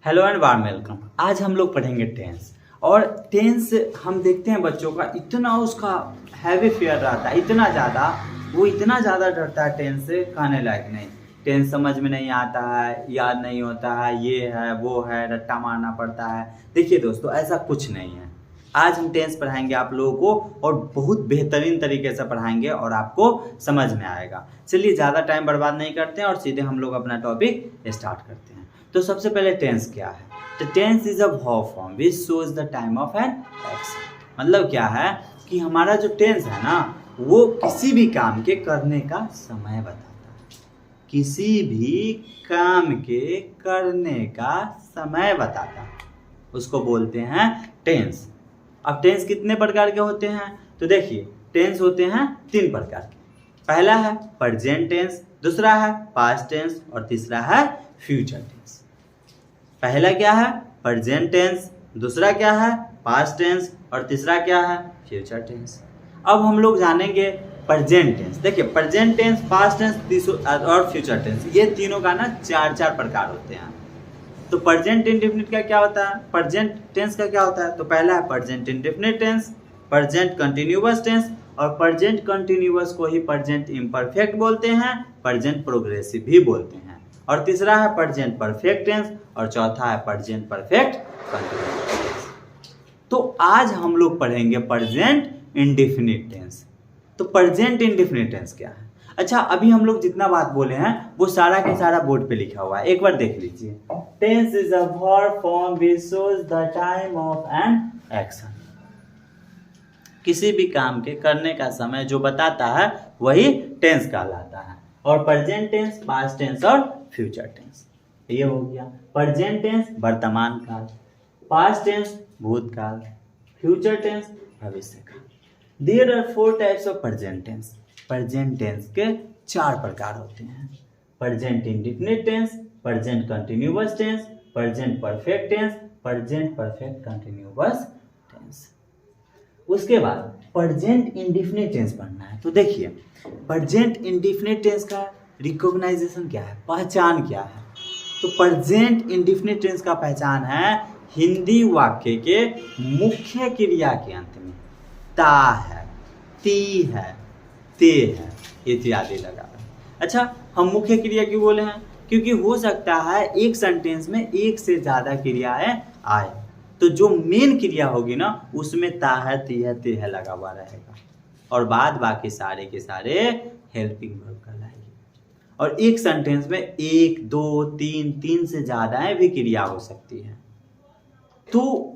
Hello and warm welcome. आज हम लोग पढ़ेंगे टेंस। और टेंस हम देखते हैं बच्चों का इतना उसका हैवी फेयर रहता है, इतना ज़्यादा, वो इतना ज़्यादा डरता है टेंस से, कहने लायक नहीं। टेंस समझ में नहीं आता है, याद नहीं होता है, ये है वो है, रट्टा मारना पड़ता है। देखिए दोस्तों, ऐसा कुछ नहीं है। आज हम टेंस पढ़ाएंगे आप लोगों को और बहुत बेहतरीन तरीके से पढ़ाएंगे और आपको समझ में आएगा। चलिए ज़्यादा टाइम बर्बाद नहीं करते हैं और सीधे हम लोग अपना टॉपिक स्टार्ट करते हैं। तो सबसे पहले टेंस क्या है? तो tense is a verb form which shows the time of an action. मतलब क्या है कि हमारा जो टेंस है ना, वो किसी भी काम के करने का समय बताता है। किसी भी काम के करने का समय बताता है, उसको बोलते हैं टेंस। अब टेंस कितने प्रकार के होते हैं? तो देखिए, टेंस होते हैं 3 प्रकार के। पहला है प्रेजेंट टेंस, दूसरा है पास्ट टेंस और तीसरा है फ्यूचर टेंस। पहला क्या है? प्रेजेंट टेंस, दूसरा क्या है? पास्ट टेंस और तीसरा क्या है? Future tense. अब हम लोग जानेंगे प्रेजेंट टेंस। देखिए, प्रेजेंट टेंस, पास्ट टेंस और फ्यूचर टेंस, ये तीनों का ना 4 प्रकार होते हैं। तो प्रेजेंट इंडेफिनिट का क्या होता है? प्रेजेंट टेंस का क्या होता है? तो पहला है present indefinite tense, present continuous tense, और प्रेजेंट कंटिन्यूअस को ही प्रेजेंट इम्परफेक्ट बोलते हैं, प्रेजेंट प्रोग्रेसिव भी बोलते हैं। और तीसरा है प्रेजेंट परफेक्ट टेंस और चौथा है प्रेजेंट परफेक्ट कंटिन्यूअस टेंस। तो आज हम लोग पढ़ेंगे प्रेजेंट इंडेफिनिट टेंस। तो प्रेजेंट इंडेफिनिट टेंस क्या है? अच्छा, अभी हम लोग जितना बात बोले हैं वो सारा के सारा बोर्ड पे लिखा हुआ है, एक बार देख लीजिए। Tense is a verb form which shows the time of an action. किसी भी काम के करने का समय जो बताता है वही टेंस कहलाता है। और प्रेजेंट टेंस, पास्ट टेंस और फ्यूचर टेंस, ये हो गया। प्रेजेंट टेंस वर्तमान काल, पास्ट टेंस भूतकाल, फ्यूचर टेंस भविष्य काल। There are 4 types of present tense. Present tense के 4 प्रकार होते हैं। Present indefinite tense, present continuous tense, present perfect tense, present perfect continuous tense. उसके बाद प्रेजेंट इंडेफिनिट टेंस पढ़ना है। तो देखिए, प्रेजेंट इंडेफिनिट टेंस का रिकॉग्नाइजेशन क्या है, पहचान क्या है? तो प्रेजेंट इंडेफिनिट टेंस का पहचान है हिंदी वाक्य के मुख्य क्रिया के अंत में ता है, ती है, ते है इत्यादि लगा है। अच्छा, हम मुख्य क्रिया क्यों बोले हैं? क्योंकि हो सकता है एक सेंटेंस में एक से ज्यादा क्रियाएं आए, तो जो मेन क्रिया होगी ना उसमें ता है, ती है, ते है लगा हुआ रहेगा और बाद बाकी सारे के सारे हेल्पिंग वर्ब कहलाएगी। और एक सेंटेंस में 1, 2, 3 से ज्यादा भी क्रिया हो सकती है। तो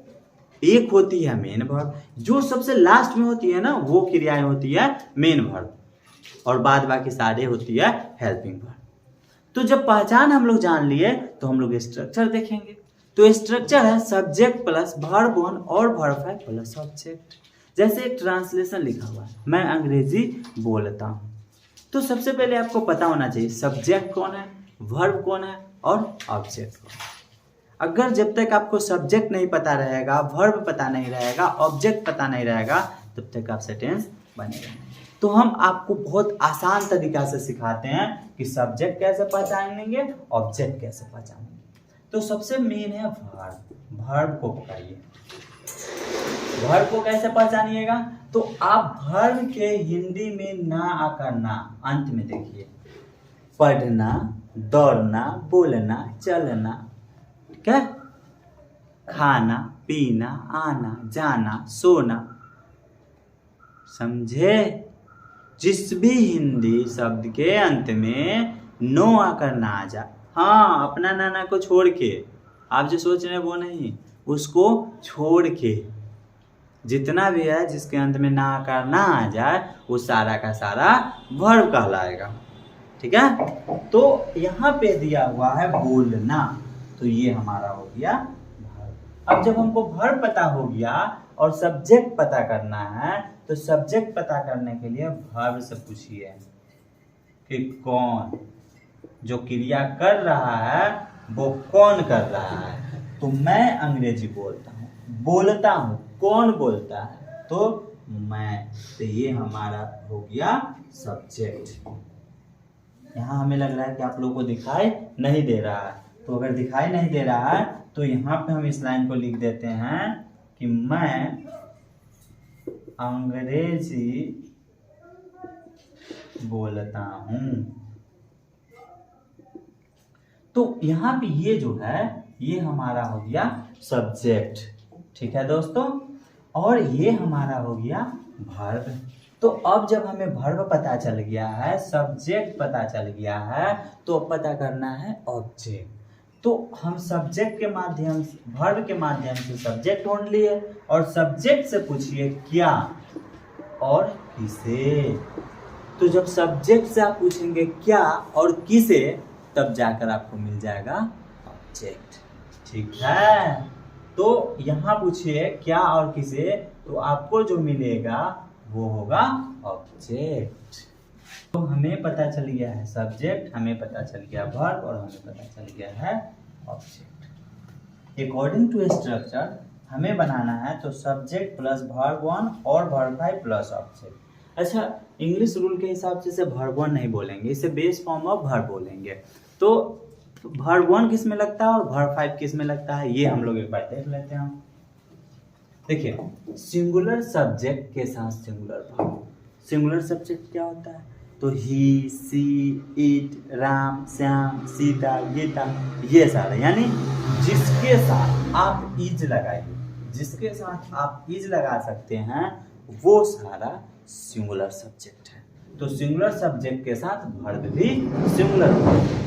एक होती है मेन वर्ब, जो सबसे लास्ट में होती है ना वो क्रियाएं होती है मेन वर्ब, और बाद बाकी सारे होती है हेल्पिंग वर्ब। तो जब पहचान हम लोग जान लिए तो हम लोग स्ट्रक्चर देखेंगे। तो स्ट्रक्चर है सब्जेक्ट प्लस वर्ब 1 और वर्ब 5 प्लस ऑब्जेक्ट। जैसे एक ट्रांसलेशन लिखा हुआ है, मैं अंग्रेजी बोलता हूँ। तो सबसे पहले आपको पता होना चाहिए सब्जेक्ट कौन है, वर्ब कौन है और ऑब्जेक्ट कौन है। अगर जब तक आपको सब्जेक्ट नहीं पता रहेगा, वर्ब पता नहीं रहेगा, ऑब्जेक्ट पता नहीं रहेगा, तब तक आप सेंटेंस बनेगा नहीं। तो हम आपको बहुत आसान तरीका से सिखाते हैं कि सब्जेक्ट कैसे पहचानेंगे, ऑब्जेक्ट कैसे पहचानेंगे। तो सबसे मेन है वर्ब। वर्ब को पकड़िए। वर्ब को कैसे पहचानिएगा? तो आप वर्ब के हिंदी में ना आकर ना अंत में देखिए। पढ़ना, दौड़ना, बोलना, चलना, क्या? खाना, पीना, आना, जाना, सोना। समझे? जिस भी हिंदी शब्द के अंत में नो आकर ना आ जाए, हाँ, अपना नाना को छोड़ के, आप जो सोच रहे हैं वो नहीं, उसको छोड़ के जितना भी है जिसके अंत में ना आकर ना आ जाए वो सारा का सारा वर्ब कहलाएगा। ठीक है? तो यहाँ पे दिया हुआ है बोलना, तो ये हमारा हो गया वर्ब। अब जब हमको वर्ब पता हो गया और सब्जेक्ट पता करना है, तो सब्जेक्ट पता करने के लिए वर्ब से पूछिए कि कौन, जो क्रिया कर रहा है वो कौन कर रहा है। तो मैं अंग्रेजी बोलता हूँ, कौन बोलता है? तो मैं। तो ये हमारा हो गया सब्जेक्ट। यहाँ हमें लग रहा है कि आप लोगों को दिखाई नहीं दे रहा है, तो अगर दिखाई नहीं दे रहा है तो यहाँ पे हम इस लाइन को लिख देते हैं कि मैं अंग्रेजी बोलता हूं। तो यहाँ पे ये जो है ये हमारा हो गया सब्जेक्ट, ठीक है दोस्तों, और ये हमारा हो गया वर्ब। तो अब जब हमें वर्ब पता चल गया है, सब्जेक्ट पता चल गया है, तो अब पता करना है ऑब्जेक्ट। तो हम सब्जेक्ट के माध्यम से, वर्ब के माध्यम से सब्जेक्ट ढूंढ लिए, और सब्जेक्ट से पूछिए क्या और किसे। तो जब सब्जेक्ट से आप पूछेंगे क्या और किसे, तब जाकर आपको मिल जाएगा ऑब्जेक्ट, ठीक है। तो यहाँ पूछिए क्या और किसे, तो आपको जो मिलेगा वो होगा ऑब्जेक्ट। तो हमें पता चल गया है सब्जेक्ट, हमें पता चल गया वर्ब, और हमें पता चल गया है ऑब्जेक्ट। अकॉर्डिंग टू स्ट्रक्चर हमें बनाना है तो सब्जेक्ट प्लस वर्ब 1 और वर्ब 5 प्लस ऑब्जेक्ट। अच्छा, इंग्लिश रूल के हिसाब से इसे वर्ब 1 नहीं बोलेंगे, इसे बेस फॉर्म ऑफ वर्ब बोलेंगे। तो वर्ब 1 किस में लगता है और वर्ब 5 किस में लगता है, ये हम लोग एक बार देख लेते हैं। देखिए, सिंगुलर सब्जेक्ट के साथ सिंगुलर वर्ब। सिंगुलर सब्जेक्ट क्या होता है, तो he, she, it, Ram, Shyam, Sita, Gita, ये सारे, यानी जिसके साथ आप इज लगाइए, जिसके साथ आप इज लगा सकते हैं, वो सारा सिंगुलर सब्जेक्ट है। तो सिंगुलर सब्जेक्ट के साथ वर्ब भी सिंगुलर वर्ब।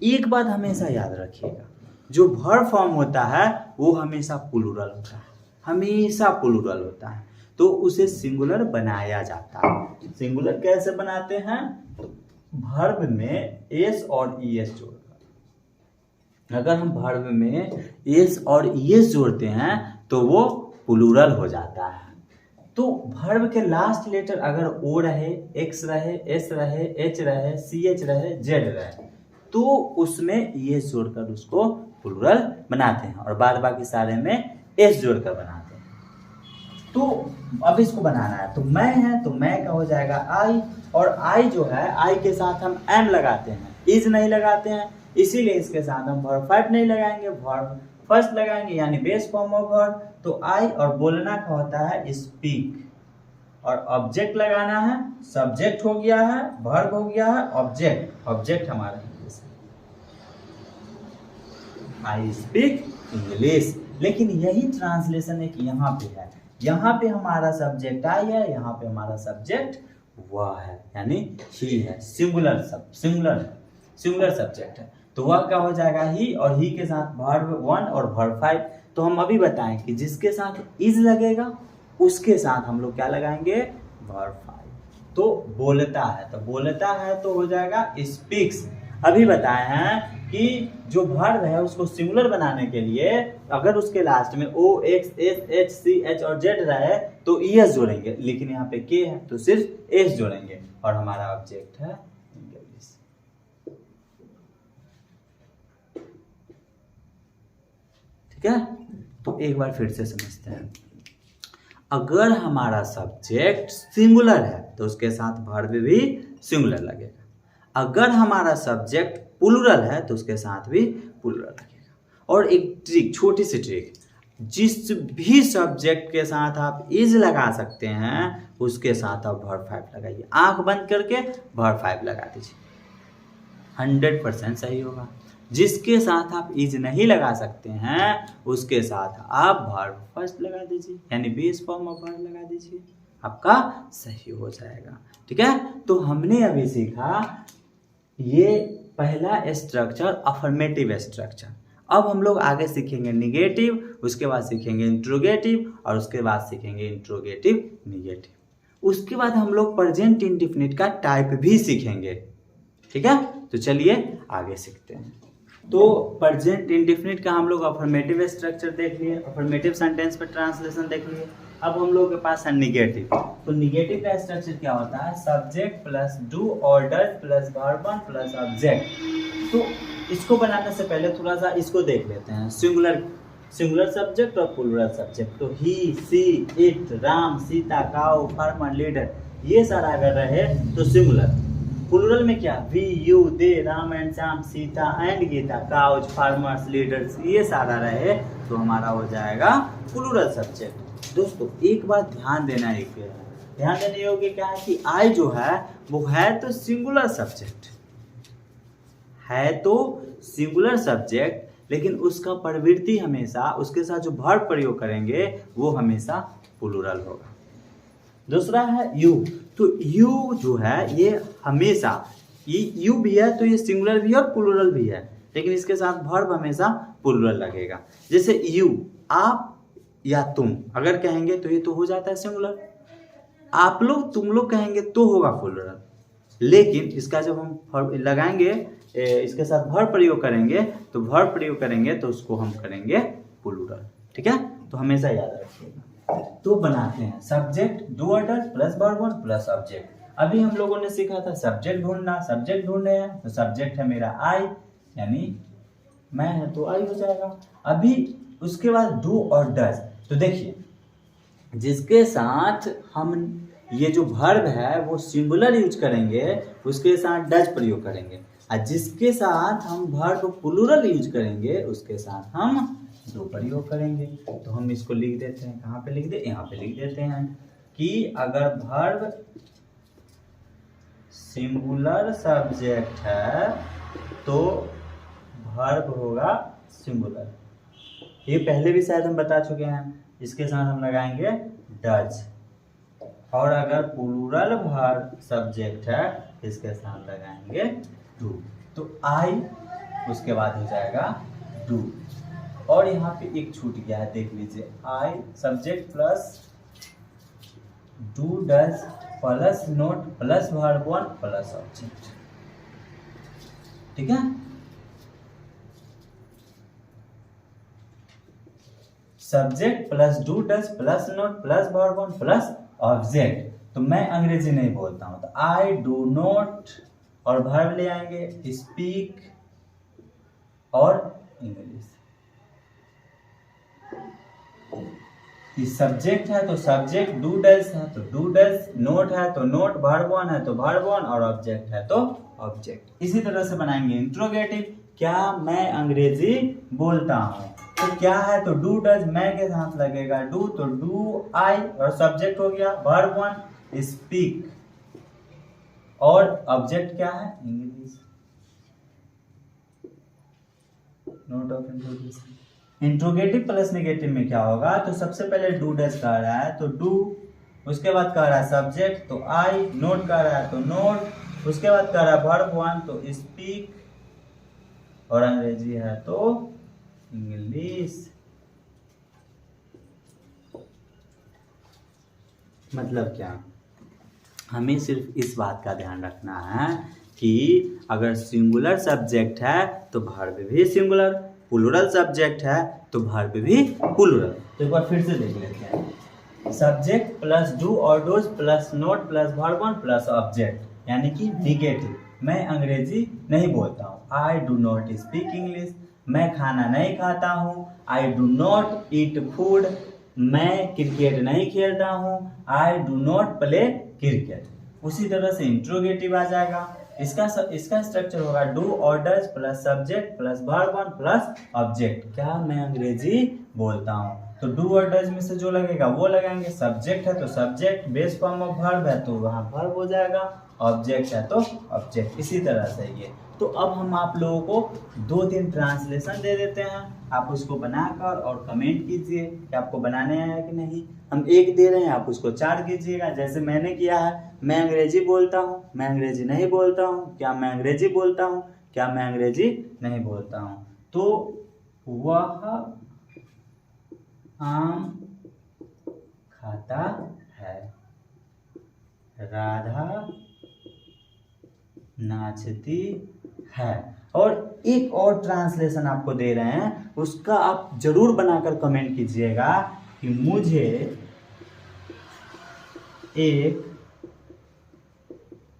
एक बात हमेशा याद रखिएगा, जो वर्ब फॉर्म होता है वो हमेशा प्लूरल होता है, हमेशा प्लूरल होता है, तो उसे सिंगुलर बनाया जाता है। सिंगुलर कैसे बनाते हैं, वर्ब में एस और ईएस जोड़कर। अगर हम वर्ब में एस और ईएस जोड़ते हैं तो वो प्लूरल हो जाता है। तो वर्ब के लास्ट लेटर अगर ओ रहे, एक्स रहे, एस रहे, एच रहे, सी एच रहे, जेड रहे, तो उसमें ईएस जोड़कर उसको प्लूरल बनाते हैं, और बाद बाकी सारे में एस जोड़कर बनाते हैं। तो अब इसको बनाना है, तो मैं है तो मैं का हो जाएगा आई, और आई जो है, आई के साथ हम एम लगाते हैं, इज नहीं लगाते हैं, इसीलिए इसके साथ हम वर्ब 5 नहीं लगाएंगे, वर्ब फर्स्ट लगाएंगे, यानी बेस फॉर्म ऑफ वर्ब। तो आई और बोलना का होता है स्पीक, और ऑब्जेक्ट लगाना है, सब्जेक्ट हो गया है, वर्ब हो गया है, ऑब्जेक्ट, ऑब्जेक्ट हमारा आई स्पीक इंग्लिश। लेकिन यही ट्रांसलेशन एक यहाँ पे है, यहाँ पे हमारा सब्जेक्ट आई है, यहाँ पे हमारा सब्जेक्ट वह है, यानी ही है, सिंगुलर सब्जेक्ट है। तो वह क्या हो जाएगा, ही, और ही के साथ वर्ब 1 और वर्ब 5। तो हम अभी बताएं कि जिसके साथ इज लगेगा उसके साथ हम लोग क्या लगाएंगे, वर्ब 5। तो बोलता है, तो बोलता है तो हो जाएगा स्पीक्स। अभी बताए हैं कि जो वर्ब है उसको सिंगुलर बनाने के लिए अगर उसके लास्ट में ओ, एक्स, एस, एच, सी, एच और जेड रहे तो ईएस जोड़ेंगे, लेकिन यहाँ पे के है तो सिर्फ एस जोड़ेंगे, और हमारा ऑब्जेक्ट है इंग्लिश। ठीक है, तो एक बार फिर से समझते हैं। अगर हमारा सब्जेक्ट सिंगुलर है तो उसके साथ वर्ब भी सिंगुलर लगेगा। अगर हमारा सब्जेक्ट प्लूरल है तो उसके साथ भी प्लूरल लगेगा। और एक ट्रिक, छोटी सी ट्रिक, जिस भी सब्जेक्ट के साथ आप इज लगा सकते हैं उसके साथ आप वर्ब 5 लगाइए, आंख बंद करके वर्ब 5 लगा दीजिए, 100% सही होगा। जिसके साथ आप इज नहीं लगा सकते हैं उसके साथ आप वर्ब फर्स्ट लगा दीजिए, यानी बेस फॉर्म ऑफ वर्ब लगा दीजिए, आपका सही हो जाएगा। ठीक है, तो हमने अभी सीखा ये पहला स्ट्रक्चर, अफर्मेटिव स्ट्रक्चर। अब हम लोग आगे सीखेंगे निगेटिव, उसके बाद सीखेंगे इंट्रोगेटिव, और उसके बाद सीखेंगे इंट्रोगेटिव निगेटिव। उसके बाद हम लोग प्रेजेंट इंडेफिनिट का टाइप भी सीखेंगे। ठीक है, तो चलिए आगे सीखते हैं। तो प्रेजेंट इंडेफिनिट का हम लोग अफर्मेटिव स्ट्रक्चर देख लिए, अफर्मेटिव सेंटेंस पे ट्रांसलेशन देख लिए। अब हम लोग के पास है निगेटिव। तो निगेटिव का स्ट्रक्चर क्या होता है, subject plus do order plus verb plus object. तो इसको बनाने से पहले थोड़ा सा इसको देख लेते हैं, सिंगुलर सब्जेक्ट और प्लूरल सब्जेक्ट। तो he, she, it, Ram, Sita, cow, farmer, leader, ये सारा अगर रहे तो सिंगुलर, प्लूरल में क्या, we, you, they, Ram and Shyam, Sita and Gita, cows, farmers, leaders, ये सारा रहे तो हमारा हो जाएगा प्लूरल सब्जेक्ट। दोस्तों एक बात ध्यान देना, एक ध्यान देने योग्य क्या है कि आई जो है वो है तो सिंगुलर सब्जेक्ट, है तो सिंगुलर सब्जेक्ट, लेकिन उसका प्रवृत्ति हमेशा, उसके साथ जो वर्ब प्रयोग करेंगे वो हमेशा प्लूरल होगा। दूसरा है यू, तो यू जो है ये हमेशा, ये यू भी है तो ये सिंगुलर भी है और प्लूरल भी है, लेकिन इसके साथ वर्ब हमेशा प्लूरल लगेगा। जैसे यू, आप या तुम अगर कहेंगे तो ये तो हो जाता है सिंगुलर, आप लोग, तुम लोग कहेंगे तो होगा प्लूरल, लेकिन इसका जब हम लगाएंगे, इसके साथ वर्ब प्रयोग करेंगे तो वर्ब प्रयोग करेंगे तो उसको हम करेंगे प्लूरल। ठीक है, तो हमेशा याद रखिएगा। तो बनाते हैं subject do order plus verb one plus object. अभी हम लोगों ने सीखा था सब्जेक्ट ढूंढना, सब्जेक्ट ढूंढ रहे हैं तो सब्जेक्ट है मेरा आई, यानी मैं है तो आई हो जाएगा। अभी उसके बाद डू और डज, तो देखिए जिसके साथ हम ये जो वर्ब है वो सिंगुलर यूज करेंगे उसके साथ डज प्रयोग करेंगे, और जिसके साथ हम वर्ब प्लूरल यूज करेंगे उसके साथ हम डू प्रयोग करेंगे। तो हम इसको लिख देते हैं, कहाँ पे लिख दे, यहाँ पे लिख देते हैं कि अगर वर्ब सिंगुलर सब्जेक्ट है तो वर्ब होगा सिंगुलर। ये पहले भी शायद हम बता चुके हैं। इसके साथ हम लगाएंगे डज, और अगर प्लूरल वर्ब सब्जेक्ट है इसके साथ लगाएंगे डू। तो आई उसके बाद हो जाएगा डू। और यहाँ पे एक छूट गया है, देख लीजिए, I subject plus do does plus not plus verb one plus object. ठीक है, subject plus do does plus not plus verb one plus object. तो मैं अंग्रेजी नहीं बोलता हूं तो आई डू नॉट और वर्ब ले आएंगे स्पीक और इंग्लिश। सब्जेक्ट है तो सब्जेक्ट, डू डज है तो डू डज, नोट है तो नोट, वर्ब वन है तो वर्ब वन, और ऑब्जेक्ट है तो ऑब्जेक्ट। इसी तरह से बनाएंगे इंट्रोगेटिव, क्या मैं अंग्रेजी बोलता हूँ, तो क्या है तो डू डज, मैं के साथ लगेगा डू, तो डू आई और सब्जेक्ट हो गया वर्ब वन स्पीक, और ऑब्जेक्ट क्या है English. Note of interrogation. Interrogative plus negative में क्या होगा, तो सबसे पहले डू डज कह रहा है तो डू, उसके बाद कह रहा है सब्जेक्ट तो आई, नोट कह रहा है तो नोट, उसके बाद कह रहा है वर्ब वन तो स्पीक, और अंग्रेजी है तो इंग्लिश। मतलब क्या, हमें सिर्फ इस बात का ध्यान रखना है कि अगर सिंगुलर सब्जेक्ट है तो वर्ब भी सिंगुलर, प्लूरल सब्जेक्ट है तो वर्ब भी प्लूरल। तो एक बार फिर से देख लेते हैं, सब्जेक्ट प्लस डू और does plus not plus verb one plus object, यानी कि निगेटिव, मैं अंग्रेजी नहीं बोलता हूँ, I do not speak English, मैं खाना नहीं खाता हूँ, I do not eat food, मैं क्रिकेट नहीं खेलता हूँ, I do not play cricket. उसी तरह से इंट्रोगेटिव आ जाएगा, इसका स्ट्रक्चर होगा डू और does plus subject plus verb one plus object. क्या मैं अंग्रेजी बोलता हूँ, तो डू और डज में से जो लगेगा वो लगाएंगे, सब्जेक्ट है तो subject, base form of verb है तो वहाँ वर्ब हो जाएगा, ऑब्जेक्ट है तो ऑब्जेक्ट। इसी तरह से ये। तो अब हम आप लोगों को 2-3 ट्रांसलेशन दे देते हैं, आप उसको बनाकर और कमेंट कीजिए कि आपको बनाने आया कि नहीं। हम 1 दे रहे हैं, आप उसको 4 कीजिएगा, जैसे मैंने किया है। मैं अंग्रेजी बोलता हूँ, मैं अंग्रेजी नहीं बोलता हूँ, क्या मैं अंग्रेजी बोलता हूँ, क्या मैं अंग्रेजी नहीं बोलता हूँ। तो वह आम खाता है, राधा नाचती है। और एक और ट्रांसलेशन आपको दे रहे हैं, उसका आप जरूर बनाकर कमेंट कीजिएगा कि मुझे एक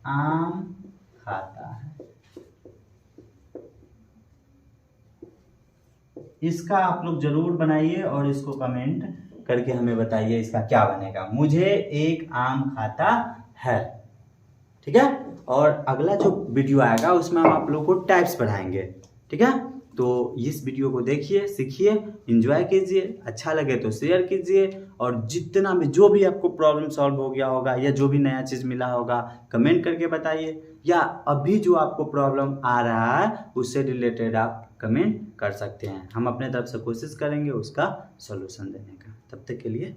आम खाता है। इसका आप लोग जरूर बनाइए और इसको कमेंट करके हमें बताइए इसका क्या बनेगा। मुझे एक आम खाता है। ठीक है। और अगला जो वीडियो आएगा उसमें हम आप लोग को टाइप्स पढ़ाएंगे, ठीक है। तो इस वीडियो को देखिए, सीखिए, एंजॉय कीजिए, अच्छा लगे तो शेयर कीजिए, और जितना भी जो भी आपको प्रॉब्लम सॉल्व हो गया होगा या जो भी नया चीज़ मिला होगा कमेंट करके बताइए, या अभी जो आपको प्रॉब्लम आ रहा है उससे रिलेटेड आप कमेंट कर सकते हैं। हम अपने तरफ से कोशिश करेंगे उसका सॉल्यूशन देने का। तब तक के लिए